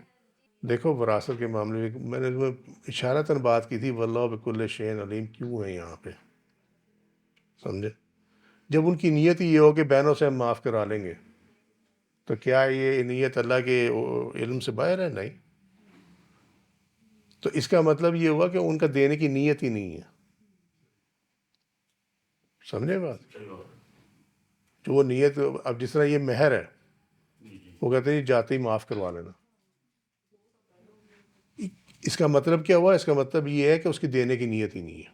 دیکھو وراثت کے معاملے میں نے تمہیں اشارتاً بات کی تھی واللہ بکل شیء علیم کیوں ہے یہاں پہ، سمجھے؟ جب ان کی نیت ہی یہ ہو کہ بہنوں سے ہم معاف کرا لیں گے تو کیا یہ نیت اللہ کے علم سے باہر ہے؟ نہیں. تو اس کا مطلب یہ ہوا کہ ان کا دینے کی نیت ہی نہیں ہے. سمجھے بات؟ جو وہ نیت، اب جس طرح یہ مہر ہے، وہ کہتے ہیں جاتے ہی معاف کروا لینا. اس کا مطلب کیا ہوا؟ اس کا مطلب یہ ہے کہ اس کی دینے کی نیت ہی نہیں ہے.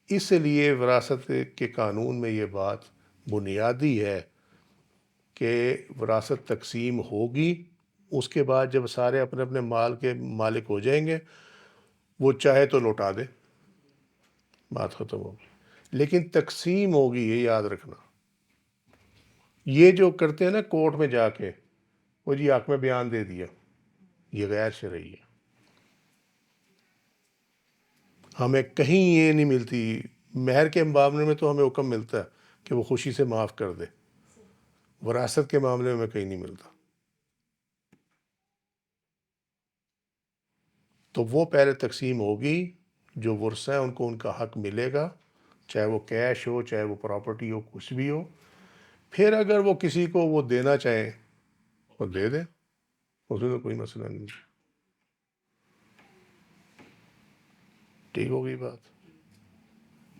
اس لیے وراثت کے قانون میں یہ بات بنیادی ہے کہ وراثت تقسیم ہوگی، اس کے بعد جب سارے اپنے اپنے مال کے مالک ہو جائیں گے، وہ چاہے تو لوٹا دے، بات ختم ہوگی. لیکن تقسیم ہوگی، یہ یاد رکھنا. یہ جو کرتے ہیں نا کورٹ میں جا کے، وہ جی حق میں بیان دے دیا، یہ غیر شرعی ہے. ہمیں کہیں یہ نہیں ملتی. مہر کے معاملے میں تو ہمیں حکم ملتا ہے کہ وہ خوشی سے معاف کر دے، وراثت کے معاملے میں ہمیں کہیں نہیں ملتا. تو وہ پہلے تقسیم ہوگی، جو ورثہ ہیں ان کو ان کا حق ملے گا، چاہے وہ کیش ہو، چاہے وہ پراپرٹی ہو، کچھ بھی ہو. پھر اگر وہ کسی کو وہ دینا چاہیں وہ دے دیں، اس میں تو کوئی مسئلہ نہیں. ٹھیک ہو گئی بات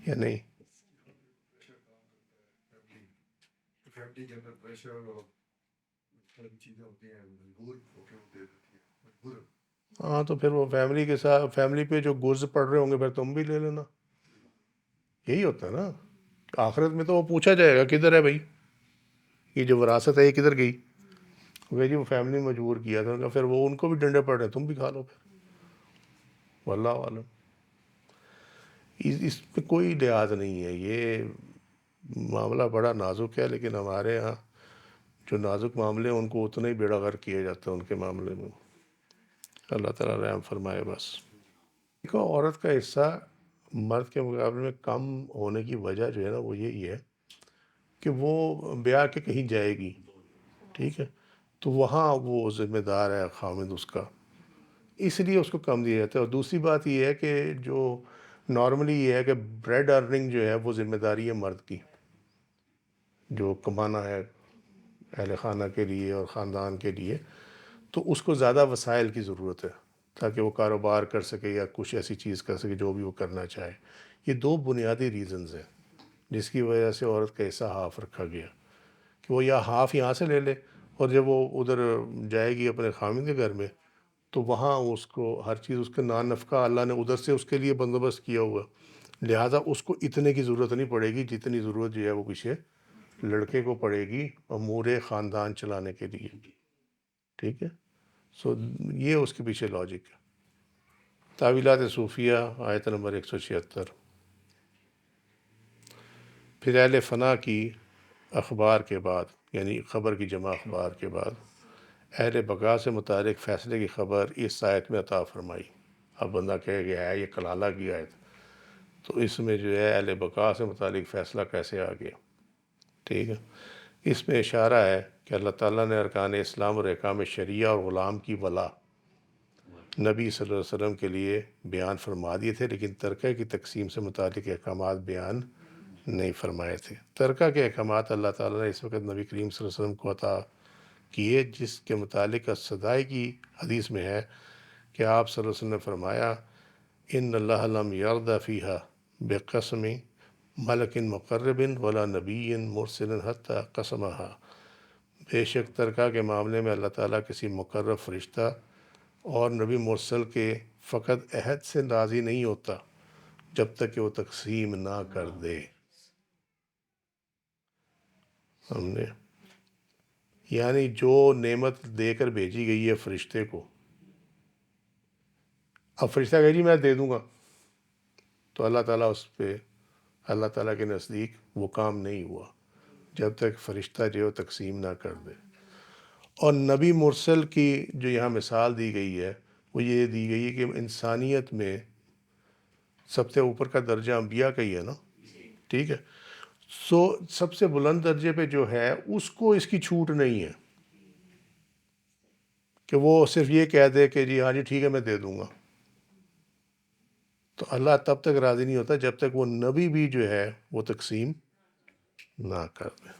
یا نہیں؟ فیملی کے اندر پریشر اور چیزیں ہوتی ہیں، مجبور ہو کے وہ دے دیتی ہیں، مجبور. ہاں تو پھر وہ فیملی کے ساتھ، فیملی پہ جو گرز پڑ رہے ہوں گے پھر تم بھی لے لینا. یہی ہوتا ہے نا. آخرت میں تو وہ پوچھا جائے گا کدھر ہے بھائی یہ جو وراثت ہے، یہ کدھر گئی؟ وہ جی وہ فیملی نے مجبور کیا تھا. پھر وہ ان کو بھی ڈنڈے پڑ رہے ہیں، تم بھی کھا لو پھر. واللہ عالم. اس پہ کوئی لحاظ نہیں ہے. یہ معاملہ بڑا نازک ہے، لیکن ہمارے ہاں جو نازک معاملے ہیں ان کو اتنا ہی بیڑا غرق کیا جاتا ہے ان کے معاملے میں. اللہ تعالیٰ رحم فرمائے. بس دیکھو، عورت کا حصہ مرد کے مقابلے میں کم ہونے کی وجہ جو ہے نا وہ یہی ہے کہ وہ بیاہ کے کہیں جائے گی، ٹھیک ہے، تو وہاں وہ ذمہ دار ہے خامد اس کا، اس لیے اس کو کم دیا جاتا ہے. اور دوسری بات یہ ہے کہ جو نارملی یہ ہے کہ بریڈ ارننگ جو ہے وہ ذمہ داری ہے مرد کی، جو کمانا ہے اہل خانہ کے لیے اور خاندان کے لیے. تو اس کو زیادہ وسائل کی ضرورت ہے تاکہ وہ کاروبار کر سکے یا کچھ ایسی چیز کر سکے جو بھی وہ کرنا چاہے. یہ دو بنیادی ریزنز ہیں جس کی وجہ سے عورت کا حصہ ہاف رکھا گیا، کہ وہ یا ہاف یہاں سے لے لے، اور جب وہ ادھر جائے گی اپنے خامند کے گھر میں تو وہاں اس کو ہر چیز، اس کا نان نفقہ اللہ نے ادھر سے اس کے لیے بندوبست کیا ہوا، لہٰذا اس کو اتنے کی ضرورت نہیں پڑے گی جتنی ضرورت جو ہے وہ پیچھے لڑکے کو پڑے گی امور خاندان چلانے کے لیے. ٹھیک ہے. سو یہ اس کے پیچھے لاجک ہے. تعویلات صوفیہ آیت نمبر 176. پھر اہل فنا کی اخبار کے بعد، یعنی خبر کی جمع اخبار کے بعد، اہل بقا سے متعلق فیصلے کی خبر اس آیت میں عطا فرمائی. اب بندہ کہے گیا ہے یہ کلالہ کی آیت، تو اس میں جو ہے اہل بقا سے متعلق فیصلہ کیسے آ گیا؟ ٹھیک ہے. اس میں اشارہ ہے کہ اللہ تعالیٰ نے ارکان اسلام اور احکام شریعہ اور غلام کی ولا نبی صلی اللہ علیہ وسلم کے لیے بیان فرما دیے تھے، لیکن ترکہ کی تقسیم سے متعلق احکامات بیان نہیں فرمائے تھے. ترکہ کے احکامات اللہ تعالیٰ نے اس وقت نبی کریم صلی اللہ علیہ وسلم کو عطا کیے، جس کے متعلق صدائی کی حدیث میں ہے کہ آپ صلی اللہ علیہ وسلم نے فرمایا ان اللہ لم یرد فیہا بقسم ملک مقرب ولا نبی مرسل حتی قسمہا. بے شک ترکہ کے معاملے میں اللہ تعالیٰ کسی مقرب فرشتہ اور نبی مرسل کے فقط عہد سے راضی نہیں ہوتا جب تک کہ وہ تقسیم نہ کر دے. ہم نے یعنی جو نعمت دے کر بھیجی گئی ہے فرشتے کو، اب فرشتہ کہے جی میں دے دوں گا، تو اللہ تعالیٰ اس پہ، اللہ تعالیٰ کے نزدیک وہ کام نہیں ہوا جب تک فرشتہ جو تقسیم نہ کر دے. اور نبی مرسل کی جو یہاں مثال دی گئی ہے وہ یہ دی گئی ہے کہ انسانیت میں سب سے اوپر کا درجہ انبیاء کا ہی ہے نا. ٹھیک ہے. سو سب سے بلند درجے پہ جو ہے اس کو اس کی چھوٹ نہیں ہے. کہ وہ صرف یہ کہہ دے کہ جی ہاں جی ٹھیک ہے میں دے دوں گا. تو اللہ تب تک راضی نہیں ہوتا جب تک وہ نبی بھی جو ہے وہ تقسیم نہ کر دے.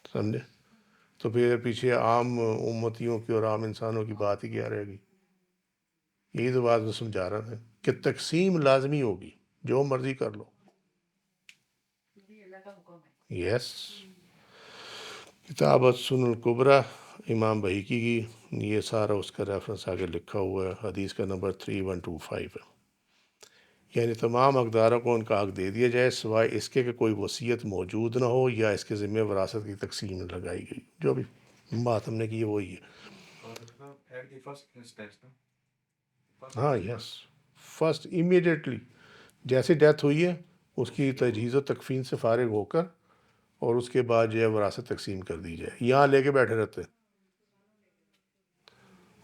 سمجھے؟ تو پھر پیچھے عام امتیوں کی اور عام انسانوں کی بات ہی کیا رہے گی. یہی تو بات میں سمجھا رہا تھا کہ تقسیم لازمی ہوگی، جو مرضی کر لو. یہ اللہ کا حکم ہے. یس. کتاب السنن الکبریٰ امام بحیقی کی، یہ سارا اس کا ریفرنس آگے لکھا ہوا ہے. حدیث کا نمبر 3125 ہے. یعنی تمام حقداروں کو ان کا حق دے دیا جائے سوائے اس کے کہ کوئی وصیت موجود نہ ہو یا اس کے ذمہ وراثت کی تقسیم لگائی گئی. جو بھی بات ہم نے کی ہے وہی ہے. ایٹ دی فرسٹ انسٹنس نا. ہاں یس. فرسٹ امیڈیٹلی جیسے ڈیتھ ہوئی ہے اس کی تجہیز و تکفین سے فارغ ہو کر اور اس کے بعد جو ہے وراثت تقسیم کر دی جائے. یہاں لے کے بیٹھے رہتے ہیں،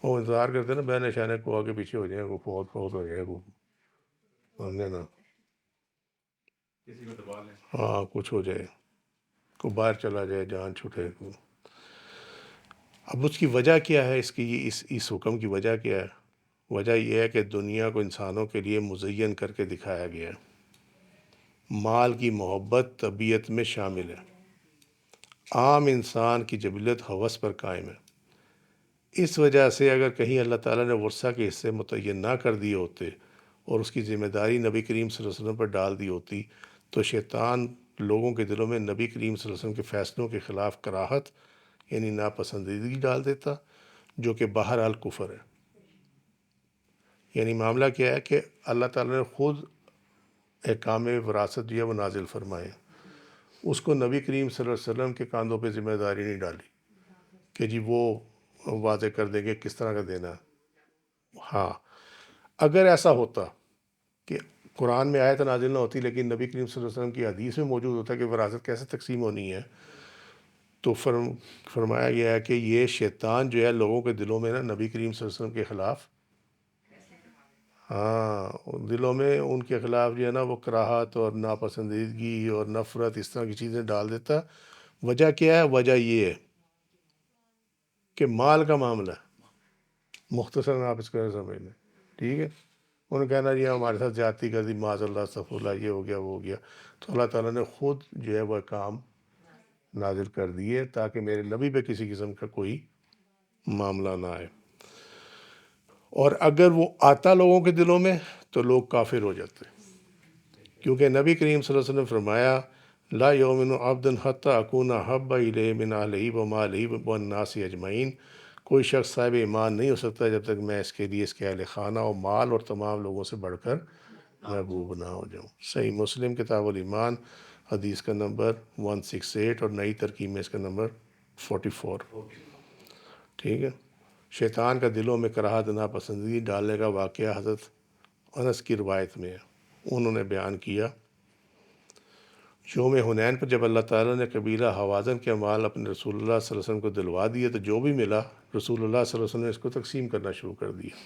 وہ انتظار کرتے ہیں نا بے نشانے کو آگے پیچھے ہو جائیں، کو فوت ہو جائے کو سمجھے نا. کسی کو دبا لیں. ہاں کچھ ہو جائے، کو باہر چلا جائے، جان چھوٹے کو. اب اس کی وجہ کیا ہے، اس کی اس حکم کی وجہ کیا ہے؟ وجہ یہ ہے کہ دنیا کو انسانوں کے لیے مزین کر کے دکھایا گیا ہے. مال کی محبت طبیعت میں شامل ہے. عام انسان کی جبلت ہوس پر قائم ہے. اس وجہ سے اگر کہیں اللہ تعالیٰ نے ورثہ کے حصے متعین نہ کر دیے ہوتے اور اس کی ذمہ داری نبی کریم صلی اللہ علیہ وسلم پر ڈال دی ہوتی تو شیطان لوگوں کے دلوں میں نبی کریم صلی اللہ علیہ وسلم کے فیصلوں کے خلاف کراہت یعنی ناپسندیدگی ڈال دیتا، جو کہ بہرحال کفر ہے. یعنی معاملہ کیا ہے کہ اللہ تعالیٰ نے خود احکام وراثت جو ہے وہ نازل فرمائے، اس کو نبی کریم صلی اللہ علیہ وسلم کے کاندھوں پہ ذمہ داری نہیں ڈالی کہ جی وہ واضح کر دیں گے کس طرح کا دینا. ہاں اگر ایسا ہوتا کہ قرآن میں آیت نازل نہ ہوتی لیکن نبی کریم صلی اللہ علیہ وسلم کی حدیث میں موجود ہوتا کہ وراثت کیسے تقسیم ہونی ہے، تو فرمایا گیا ہے کہ یہ شیطان جو ہے لوگوں کے دلوں میں نا نبی کریم صلی اللہ علیہ وسلم کے خلاف، ہاں دلوں میں ان کے خلاف جو ہے نا وہ کراہت اور ناپسندیدگی اور نفرت اس طرح کی چیزیں ڈال دیتا. وجہ کیا ہے؟ وجہ یہ ہے کہ مال کا معاملہ ہے. مختصراً آپ اس کو سمجھ لیں، ٹھیک ہے. انہوں نے کہنا جی ہمارے ساتھ زیادتی کر دی، معاذ اللہ استغفر اللہ، یہ ہو گیا وہ ہو گیا. تو اللہ تعالیٰ نے خود جو ہے وہ کام نازل کر دیے تاکہ میرے نبی پہ کسی قسم کا کوئی معاملہ نہ آئے. اور اگر وہ آتا لوگوں کے دلوں میں تو لوگ کافر ہو جاتے، کیونکہ نبی کریم صلی اللہ علیہ وسلم نے فرمایا لا یؤمن عبد حتی اکون احب الیہ من اہلہ ومالہ والناس اجمعین. کوئی شخص صاحب ایمان نہیں ہو سکتا جب تک میں اس کے لیے اس کے اہل خانہ و مال اور تمام لوگوں سے بڑھ کر محبوب نہ ہو جاؤں. صحیح مسلم کتاب الایمان حدیث کا نمبر 168 اور نئی ترکیب میں اس کا نمبر 44. ٹھیک ہے. شیطان کا دلوں میں کراہت ناپسندیدگی ڈالنے کا واقعہ حضرت انس کی روایت میں ہے. انہوں نے بیان کیا یوم حنین پر جب اللہ تعالیٰ نے قبیلہ حوازن کے مال اپنے رسول اللہ صلی اللہ علیہ وسلم کو دلوا دیے تو جو بھی ملا رسول اللہ صلی اللہ علیہ وسلم نے اس کو تقسیم کرنا شروع کر دیا.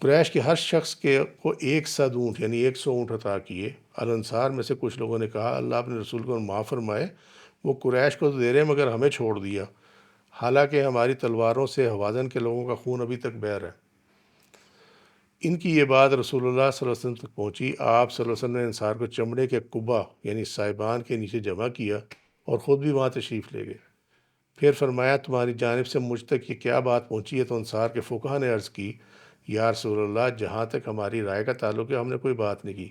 قریش کے ہر شخص کو 100 اونٹ یعنی 100 اونٹ عطا کیے. الانصار میں سے کچھ لوگوں نے کہا اللہ اپنے رسول کو معاف فرمائے، وہ قریش کو تو دے رہے ہیں مگر ہمیں چھوڑ دیا، حالانکہ ہماری تلواروں سے حوازن کے لوگوں کا خون ابھی تک بہہ رہا ہے. ان کی یہ بات رسول اللہ صلی اللہ علیہ وسلم تک پہنچی. آپ صلی اللہ علیہ وسلم نے انصار کو چمڑے کے قبہ یعنی صاحبان کے نیچے جمع کیا اور خود بھی وہاں تشریف لے گئے. پھر فرمایا تمہاری جانب سے مجھ تک یہ کیا بات پہنچی ہے؟ تو انصار کے فقہا نے عرض کی یا رسول اللہ جہاں تک ہماری رائے کا تعلق ہے ہم نے کوئی بات نہیں کی.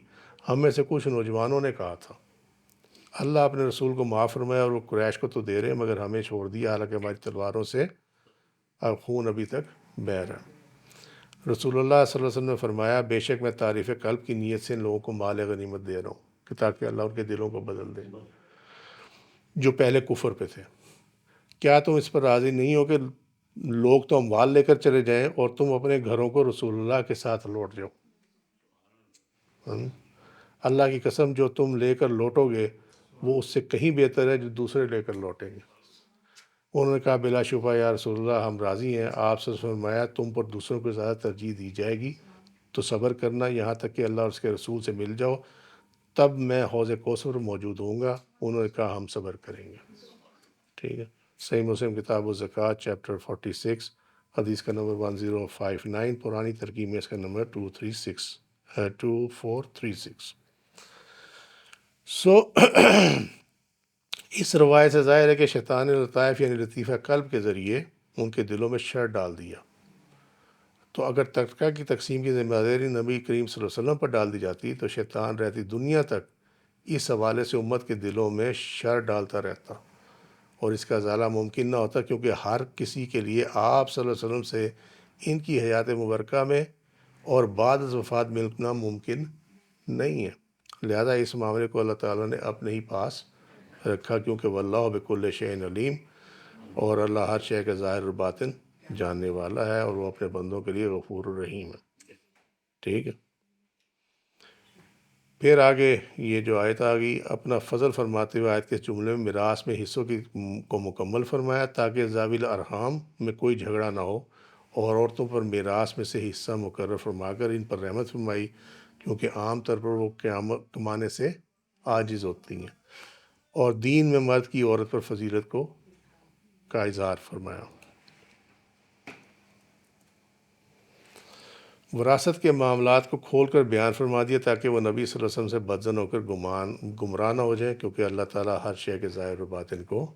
ہم میں سے کچھ نوجوانوں نے کہا تھا اللہ اپنے رسول کو معاف فرمایا اور وہ قریش کو تو دے رہے مگر ہمیں چھوڑ دیا حالانکہ ہماری تلواروں سے اب خون ابھی تک بہہ رہا. رسول اللہ صلی اللہ علیہ وسلم نے فرمایا بے شک میں تعریف قلب کی نیت سے ان لوگوں کو مال غنیمت دے رہا ہوں کہ تاکہ اللہ ان کے دلوں کو بدل دے جو پہلے کفر پہ تھے. کیا تم اس پر راضی نہیں ہو کہ لوگ تو اموال لے کر چلے جائیں اور تم اپنے گھروں کو رسول اللہ کے ساتھ لوٹ جاؤ؟ اللہ کی قسم جو تم لے کر لوٹو گے وہ اس سے کہیں بہتر ہے جو دوسرے لے کر لوٹیں گے. انہوں نے کہا بلا شبہ یا رسول اللہ ہم راضی ہیں. آپ سے فرمایا تم پر دوسروں کو زیادہ ترجیح دی جائے گی تو صبر کرنا یہاں تک کہ اللہ اور اس کے رسول سے مل جاؤ، تب میں حوض کوثر موجود ہوں گا. انہوں نے کہا ہم صبر کریں گے. ٹھیک ہے. صحیح مسلم کتاب الزکوٰۃ چیپٹر 46 حدیث کا نمبر 1059، پرانی ترکیب میں اس کا نمبر 2436۔ اس روایت سے ظاہر ہے کہ شیطان نے لطائف یعنی لطیفہ قلب کے ذریعے ان کے دلوں میں شر ڈال دیا۔ تو اگر ترکہ کی تقسیم کی ذمہ داری نبی کریم صلی اللہ علیہ وسلم پر ڈال دی جاتی تو شیطان رہتی دنیا تک اس حوالے سے امت کے دلوں میں شر ڈالتا رہتا، اور اس کا ازالہ ممکن نہ ہوتا، کیونکہ ہر کسی کے لیے آپ صلی اللہ علیہ وسلم سے ان کی حیات مبارکہ میں اور بعد از وفات ملنا ممکن نہیں ہے۔ لہذا اس معاملے کو اللہ تعالیٰ نے اپنے ہی پاس رکھا، کیونکہ واللہ بکل شیء علیم، اور اللہ ہر شے کا ظاہر اور باطن جاننے والا ہے، اور وہ اپنے بندوں کے لیے غفور الرحیم ہے۔ ٹھیک ہے، پھر آگے یہ جو آیت آ گئی، اپنا فضل فرماتے ہوئے آیت کے جملے میں میراث میں حصوں کو مکمل فرمایا تاکہ ذوی الارحام میں کوئی جھگڑا نہ ہو، اور عورتوں پر میراث میں سے حصہ مقرر فرما کر ان پر رحمت فرمائی، کیونکہ عام طور پر وہ کمانے سے عاجز ہوتی ہیں، اور دین میں مرد کی عورت پر فضیلت کا اظہار فرمایا۔ وراثت کے معاملات کو کھول کر بیان فرما دیا تاکہ وہ نبی صلی اللہ علیہ وسلم سے بدظن ہو کر گمراہ نہ ہو جائیں، کیونکہ اللہ تعالیٰ ہر شے کے ظاہر و باطن کو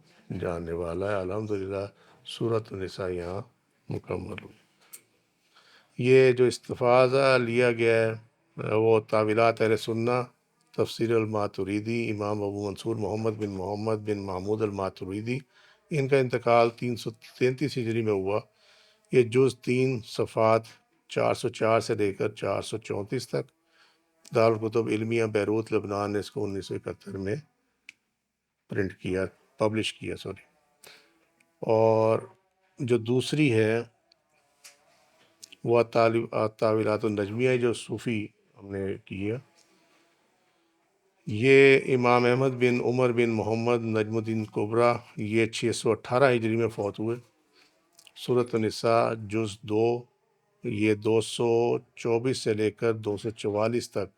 جاننے والا ہے۔ الحمدللہ سورۃ النساء یہاں مکمل ہوئی۔ یہ جو استفاضہ لیا گیا ہے وہ تاویلات اہل سنہ، تفسیر الماتریدی، امام ابو منصور محمد بن محمود الماتریدی، ان کا انتقال 333 ہجری میں ہوا۔ یہ جز 3 صفحات 404 سے لے کر 434 تک، دارالکتب علمیہ بیروت لبنان نے اس کو 1971 میں پبلش کیا۔ اور جو دوسری ہے وہ تاویلات النجمیہ جو صوفی ہم نے کیا، یہ امام احمد بن عمر بن محمد نجم الدین کبریٰ، یہ 618 ہجری میں فوت ہوئے۔ سورۃ النساء جز 2، یہ 224 سے لے کر 244 تک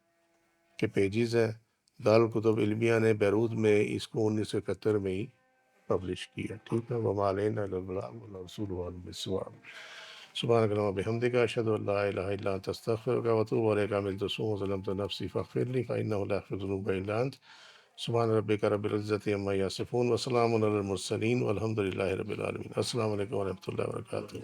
کے پیجز ہیں۔ دارالکتب علمیہ نے بیروت میں اس کو 1971 میں ہی پبلش کیا۔ ٹھیک ہے، وما علینا الا البلاغ والرسول اعلم بالصواب۔ سبحانک اللہم وبحمدک، اشہد ان لا الہ الا انت، استغفرک واتوب الیک، عملت سوءا وظلمت نفسی فاغفر لی فانہ لا یغفر الذنوب الا انت، سبحان ربک رب العزۃ عما یصفون وسلام علی المرسلین والحمد للہ رب العالمین۔ السلام علیکم ورحمۃ اللہ وبرکاتہ۔